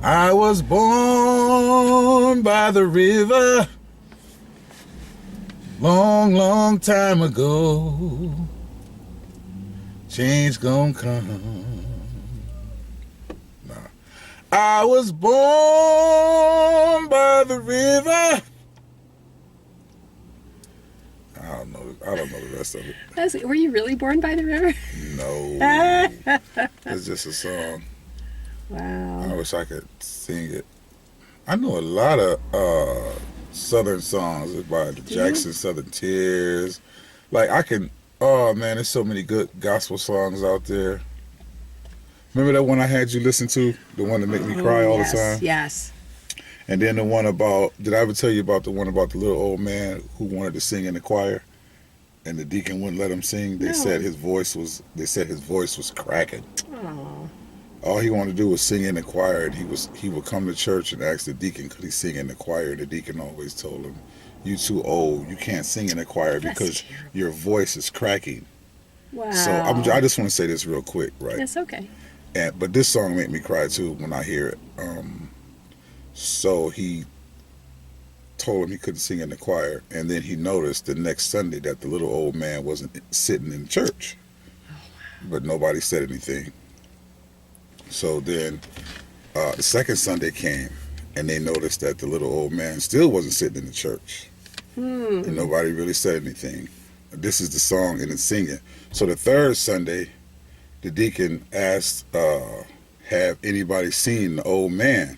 I was born by the river long, long time ago. Change gonna come. Nah. I was born by the river. I don't know the rest of it. Were you really born by the river? No. It's just a song. Wow. I wish I could sing it. I know a lot of Southern songs by the Jackson Southern Tears. Like oh man, there's so many good gospel songs out there. Remember that one I had you listen to? The one that make me cry all the time? Yes. And then the one about, did I ever tell you about the one about the little old man who wanted to sing in the choir? And the deacon wouldn't let him sing. They said his voice was cracking. Oh. All he wanted to do was sing in the choir, and he would come to church and ask the deacon could he sing in the choir. The deacon always told him, "You too old. You can't sing in the choir because your voice is cracking." Wow. So I just want to say this real quick, right? That's okay. But this song made me cry too when I hear it. So he told him he couldn't sing in the choir, and then he noticed the next Sunday that the little old man wasn't sitting in church. Oh, wow. But nobody said anything. So then the second Sunday came, and they noticed that the little old man still wasn't sitting in the church. And nobody really said anything. This is the song and it's singing. So the third Sunday, the deacon asked, have anybody seen the old man?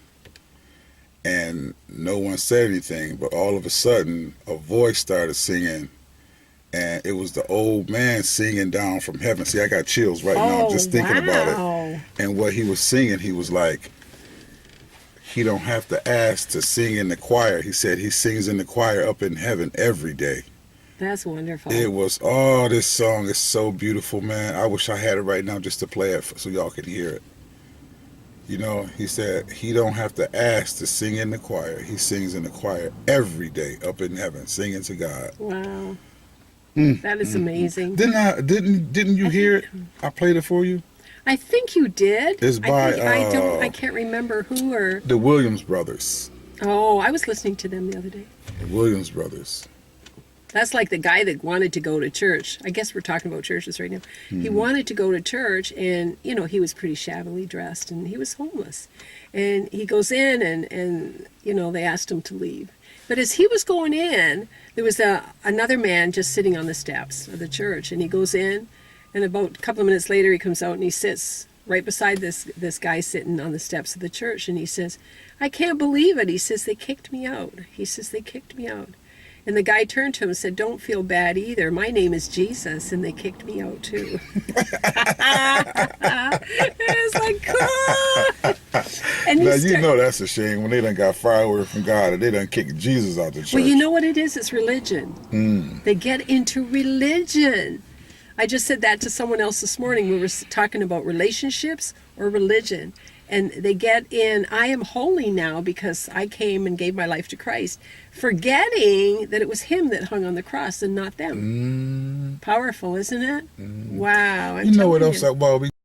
And no one said anything, but all of a sudden, a voice started singing, and it was the old man singing down from heaven. See, I got chills right now just thinking about it. And what he was singing, he was like, he don't have to ask to sing in the choir. He said he sings in the choir up in heaven every day. That's wonderful. It was, this song is so beautiful, man. I wish I had it right now just to play it so y'all could hear it. You know, he said he don't have to ask to sing in the choir. He sings in the choir every day up in heaven, singing to God. Wow. That is amazing. Didn't you hear it? I played it for you. I think you did. It's by I can't remember who or the Williams Brothers. Oh, I was listening to them the other day. The Williams Brothers. That's like the guy that wanted to go to church. I guess we're talking about churches right now. He wanted to go to church, and he was pretty shabbily dressed, and he was homeless. And he goes in, and they asked him to leave. But as he was going in, there was another man just sitting on the steps of the church, and he goes in, and about a couple of minutes later, he comes out and he sits right beside this guy sitting on the steps of the church, and he says, "I can't believe it." He says, "They kicked me out." He says, "They kicked me out." And the guy turned to him and said, "Don't feel bad either. My name is Jesus, and they kicked me out too." It's like, cool. And now that's a shame when they done got fireworks from God and they done kicked Jesus out the church. Well, you know what it is? It's religion. They get into religion. I just said that to someone else this morning. We were talking about relationships or religion. And they get in, I am holy now because I came and gave my life to Christ, forgetting that it was him that hung on the cross and not them. Powerful, isn't it? Wow. You know what else?